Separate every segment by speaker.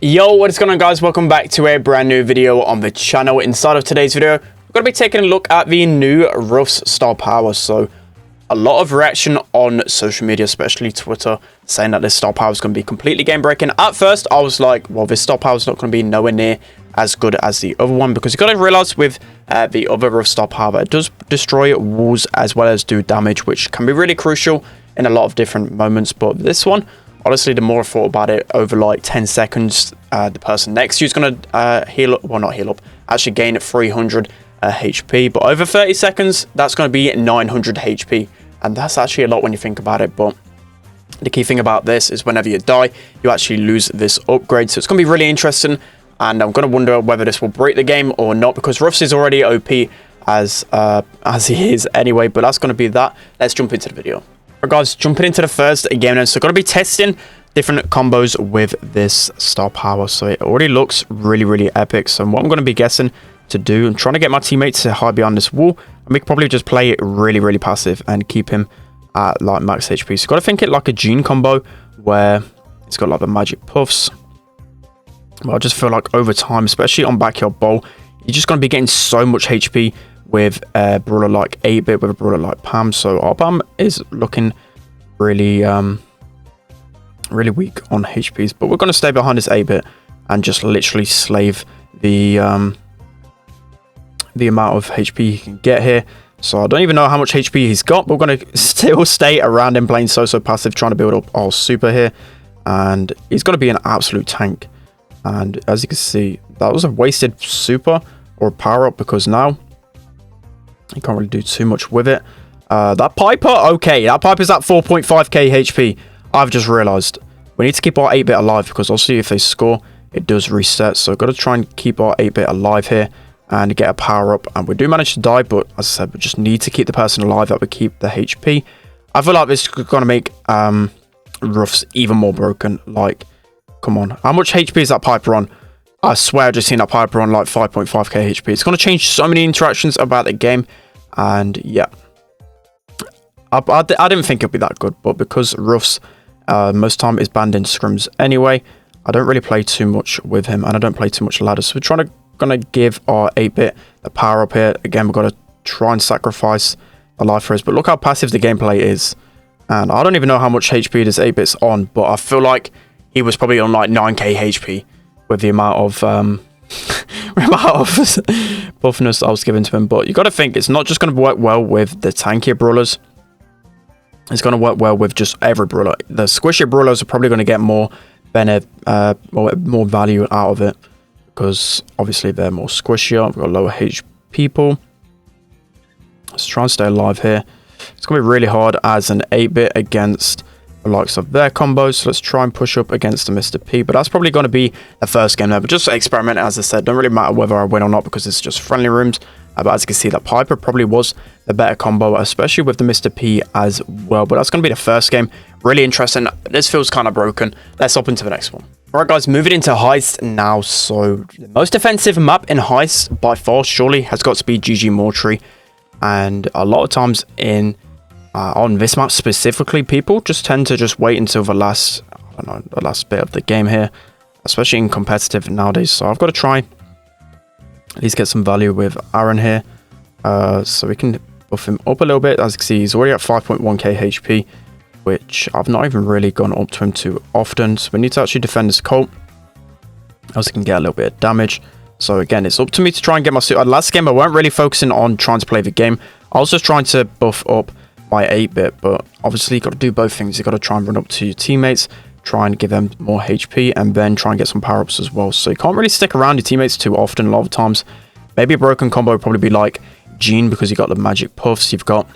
Speaker 1: Yo, what is going on, guys? Welcome back to a brand new video on the channel. Inside of today's video, we're going to be taking a look at the new Ruff's star power. So a lot of reaction on social media, especially Twitter, saying that this star power is going to be completely game breaking. At first I was like, well, this star power is not going to be nowhere near as good as the other one, because you got to realize with the other Ruff star power, it does destroy walls as well as do damage, which can be really crucial in a lot of different moments. But this one, honestly, the more I thought about it, over like 10 seconds, the person next to you is going to heal up, well, not heal up, actually gain 300 HP. But over 30 seconds, that's going to be 900 HP. And that's actually a lot when you think about it. But the key thing about this is whenever you die, you actually lose this upgrade. So it's going to be really interesting. And I'm going to wonder whether this will break the game or not, because Ruffs is already OP as he is anyway. But that's going to be that. Let's jump into the video. Alright, guys, jumping into the first game now. So going to be testing different combos with this star power. So it already looks really epic. So what I'm going to be guessing to do, I'm trying to get my teammates to hide behind this wall, and we can probably just play it really passive and keep him at like max HP. So got to think it like a Gene combo where it's got like the magic puffs. But I just feel like over time, especially on Backyard Bowl, you're just going to be getting so much HP with a brawler like 8-bit, with a brawler like Pam. So our Pam is looking really weak on HPs, but we're going to stay behind this 8-bit and just literally slave the amount of HP he can get here. So I don't even know how much HP he's got, but we're going to still stay around him playing so passive, trying to build up our super here, and he's going to be an absolute tank. And as you can see, that was a wasted super or power up, because now you can't really do too much with it. That Piper, okay, that Piper's at 4.5k HP. I've just realized we need to keep our 8-bit alive, because I'll see if they score, it does reset. So got to try and keep our 8-bit alive here and get a power up. And we do manage to die, but as I said, we just need to keep the person alive. That would keep the HP. I feel like this is going to make Ruffs even more broken. Like, come on, how much HP is that Piper on? I swear I just seen that Piper on like 5.5k HP. It's going to change so many interactions about the game. And yeah, I didn't think it'd be that good, but because Ruffs most time is banned in scrims anyway, I don't really play too much with him, and I don't play too much ladder. So we're gonna give our 8-bit a power up here. Again, we've got to try and sacrifice a life for us, but look how passive the gameplay is. And I don't even know how much HP this 8-bit's on, but I feel like he was probably on like 9k HP with the amount of buffness I was giving to him. But you got to think it's not just going to work well with the tankier brawlers. It's going to work well with just every brawler. The squishier brawlers are probably going to get more benefit, or more value out of it, because obviously they're more squishier. We've got lower HP people. Let's try and stay alive here. It's going to be really hard as an 8-bit against the likes of their combos. So let's try and push up against the Mr. P, but that's probably going to be the first game there. But just experiment, as I said, don't really matter whether I win or not, because it's just friendly rooms. But as you can see, that Piper probably was the better combo, especially with the Mr. P as well. But that's going to be the first game. Really interesting. This feels kind of broken. Let's hop into the next one. Alright, guys, moving into Heist now. So the most offensive map in Heist by far surely has got to be GG Mortuary. And a lot of times on this map specifically, people just tend to just wait until the last, I don't know, the last bit of the game here, especially in competitive nowadays. So I've got to try at least get some value with Aaron here, so we can buff him up a little bit. As you can see, he's already at 5.1k HP, which I've not even really gone up to him too often. So we need to actually defend this Colt, else he can get a little bit of damage. So again, it's up to me to try and get my suit. Last game I weren't really focusing on trying to play the game. I was just trying to buff up my 8-bit, but obviously you've got to do both things. You've got to try and run up to your teammates, try and give them more HP, and then try and get some power-ups as well. So you can't really stick around your teammates too often a lot of times. Maybe a broken combo would probably be like Gene, because you got the magic puffs, you've got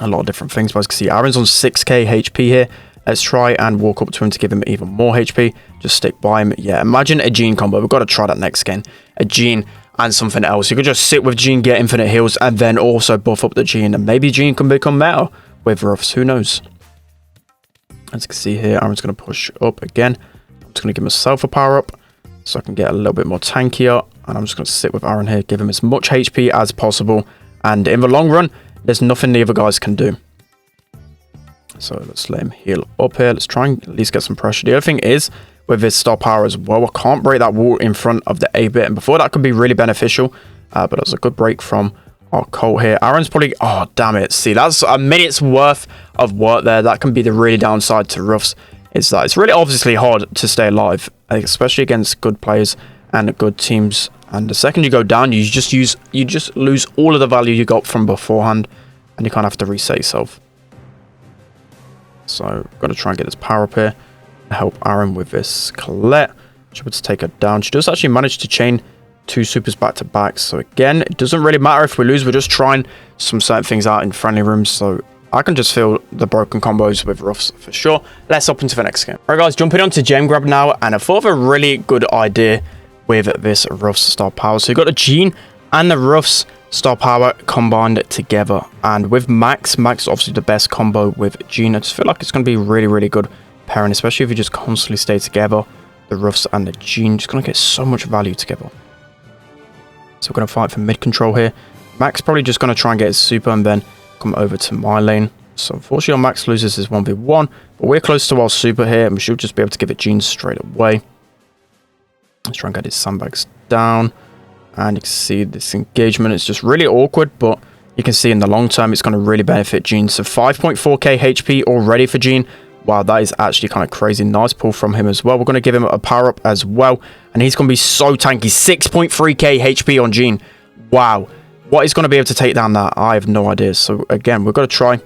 Speaker 1: a lot of different things. But as you can see, Aaron's on 6k HP here. Let's try and walk up to him to give him even more HP. Just stick by him. Yeah, imagine a Gene combo. We've got to try that next game. A Gene and something else. You could just sit with Gene, get infinite heals, and then also buff up the Gene, and maybe Gene can become meta with Ruffs. Who knows? As you can see here, Aaron's going to push up again. I'm just going to give myself a power up so I can get a little bit more tankier, and I'm just going to sit with Aaron here, give him as much HP as possible, and in the long run, there's nothing the other guys can do. So let's let him heal up here. Let's try and at least get some pressure. The other thing is, with his star power as well. I can't break that wall in front of the 8-bit, and before that could be really beneficial, but it was a good break from our Colt here. Aaron's probably... Oh, damn it. See, that's a minute's worth of work there. That can be the really downside to Ruffs, is that it's really obviously hard to stay alive, especially against good players and good teams. And the second you go down, you just lose all of the value you got from beforehand, and you kind of have to reset yourself. So, got to try and get this power up here and help Aaron with this Colette. She's able to take her down. She does actually manage to chain 2 supers back to back. So again, it doesn't really matter if we lose. We're just trying some certain things out in friendly rooms. So I can just feel the broken combos with Ruffs for sure. Let's hop into the next game. Alright guys, jumping on to gem grab now, and I thought of a really good idea with this Ruffs star power. So you've got the Jean and the Ruffs star power combined together, and with Max is obviously the best combo with Jean. I just feel like it's going to be really, really good pairing, especially if you just constantly stay together. The Ruffs and the Jean just going to get so much value together. So we're going to fight for mid control here. Max probably just going to try and get his super and then come over to my lane. So unfortunately, our Max loses his 1v1, but we're close to our super here, and we should just be able to give it Jean straight away. Let's try and get his sandbags down. And you can see this engagement is just really awkward, but you can see in the long term it's going to really benefit Jean. So 5.4k HP already for Jean. Wow, that is actually kind of crazy. Nice pull from him as well. We're going to give him a power up as well, and he's going to be so tanky. 6.3k HP on Jean. Wow, what is going to be able to take down that? I have no idea. So again, we've got to try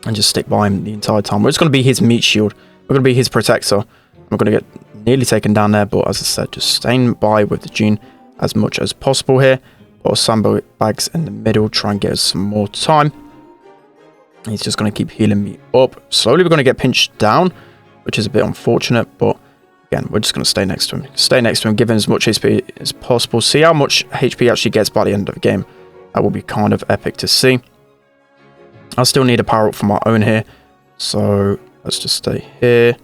Speaker 1: and just stick by him the entire time. We're just going to be his meat shield. We're going to be his protector. We're going to get nearly taken down there, but as I said, just staying by with the Jean as much as possible here. Put our sandbags in the middle, try and get us some more time. He's just going to keep healing me up. Slowly we're going to get pinched down, which is a bit unfortunate, but again, we're just going to stay next to him. Stay next to him, give him as much HP as possible. See how much HP actually gets by the end of the game. That will be kind of epic to see. I still need a power up for my own here, so let's just stay here.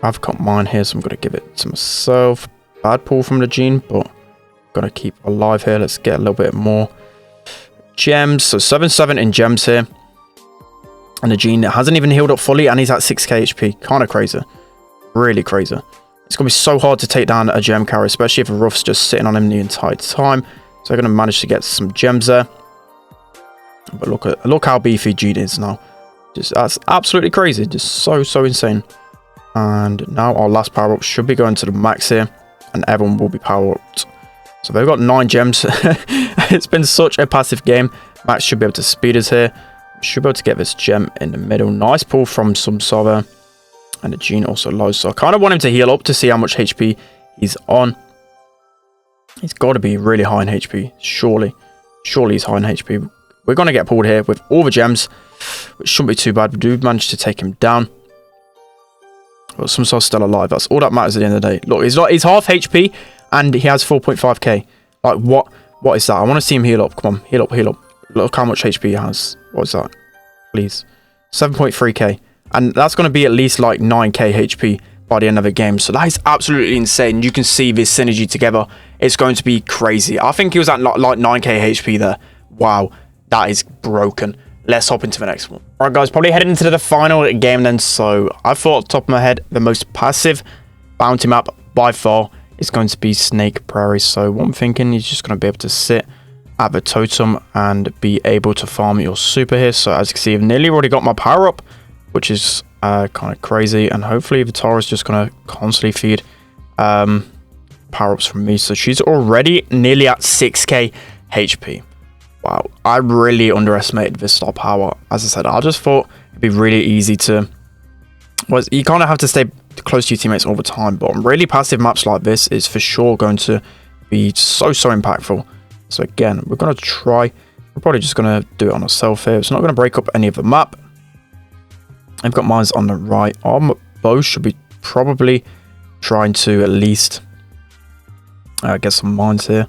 Speaker 1: I've got mine here, so I'm going to give it to myself. Bad pull from the Jean, but got to keep alive here. Let's get a little bit more gems. So 7-7 in gems here. And the Jean hasn't even healed up fully, and he's at 6k HP. Kind of crazy. Really crazy. It's going to be so hard to take down a gem carry, especially if a Ruff's just sitting on him the entire time. So I'm going to manage to get some gems there. But look how beefy Jean is now. That's absolutely crazy. Just so insane. And now our last power up should be going to the Max here, and everyone will be power upped. So they've got 9 gems. It's been such a passive game. Max should be able to speed us here. Should be able to get this gem in the middle. Nice pull from Subsova. And the Jean also low. So I kind of want him to heal up to see how much HP he's on. He's got to be really high in HP. Surely he's high in HP. We're going to get pulled here with all the gems, which shouldn't be too bad. We do manage to take him down. But Subsova's still alive. That's all that matters at the end of the day. Look, he's half HP and he has 4.5k. Like, what is that? I want to see him heal up. Come on, heal up. Look how much HP he has. What is that? Please. 7.3k. And that's going to be at least like 9k HP by the end of the game. So that is absolutely insane. You can see this synergy together. It's going to be crazy. I think he was at like 9k HP there. Wow. That is broken. Let's hop into the next one. Alright guys, probably heading into the final game then. So I thought off the top of my head, the most passive bounty map by far is going to be Snake Prairie. So what I'm thinking is just going to be able to sit at the totem and be able to farm your super here. So as you can see, I've nearly already got my power up, which is kind of crazy. And hopefully Vitara is just going to constantly feed power ups from me. So she's already nearly at 6k HP. Wow, I really underestimated this star power. As I said, I just thought it'd be really easy to... Well, you kind of have to stay close to your teammates all the time, but on really passive maps like this is for sure going to be so impactful. So again, we're going to try... We're probably just going to do it on ourselves here. It's not going to break up any of the map. I've got mines on the right. Our bow should be probably trying to at least get some mines here.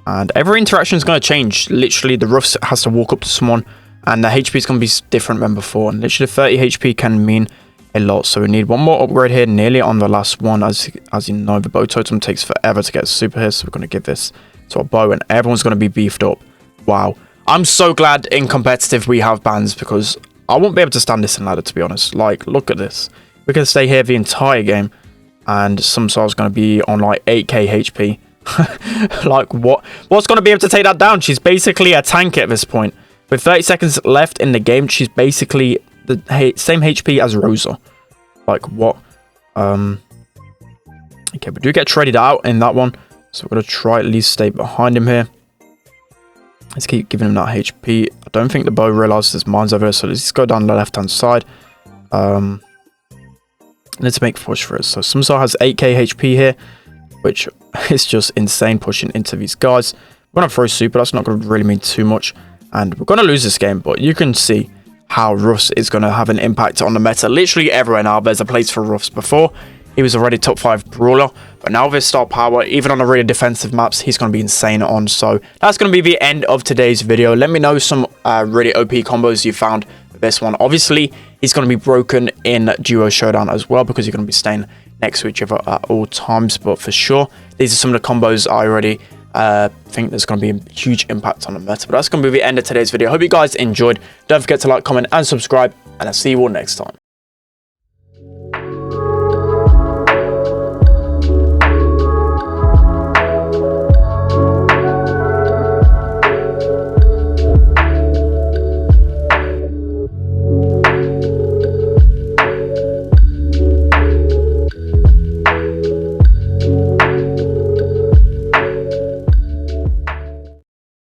Speaker 1: And every interaction is going to change. Literally, the Ruffs has to walk up to someone, and the HP is going to be different than before. And literally, 30 HP can mean a lot. So we need one more upgrade here, nearly on the last one. As you know, the bow totem takes forever to get super here. So we're going to give this to our bow, and everyone's going to be beefed up. Wow. I'm so glad in competitive we have bans, because I won't be able to stand this in ladder, to be honest. Like, look at this. we can stay here the entire game, and Summer's going to be on like 8k HP. Like, what's going to be able to take that down? She's basically a tank at this point. With 30 seconds left in the game, she's basically the same HP as Rosa. Like, what? Okay, we do get traded out in that one, so we're going to try at least stay behind him here. Let's keep giving him that HP. I don't think the bow realizes his mine's over there, so let's go down the left-hand side. Let's make push for it. So Summer has 8k HP here, which is just insane pushing into these guys. We're going to throw super. That's not going to really mean too much. And we're going to lose this game, but you can see how Ruffs is going to have an impact on the meta. Literally everywhere now, there's a place for Ruffs. Before, he was already top 5 brawler, but now with his star power, even on the really defensive maps, he's going to be insane on. So that's going to be the end of today's video. Let me know some really OP combos you found with this one. Obviously, he's going to be broken in duo showdown as well, because you're going to be staying next to each other at all times. But for sure, these are some of the combos I already think there's going to be a huge impact on the meta. But that's going to be the end of today's video. Hope you guys enjoyed. Don't forget to like, comment, and subscribe, and I'll see you all next time.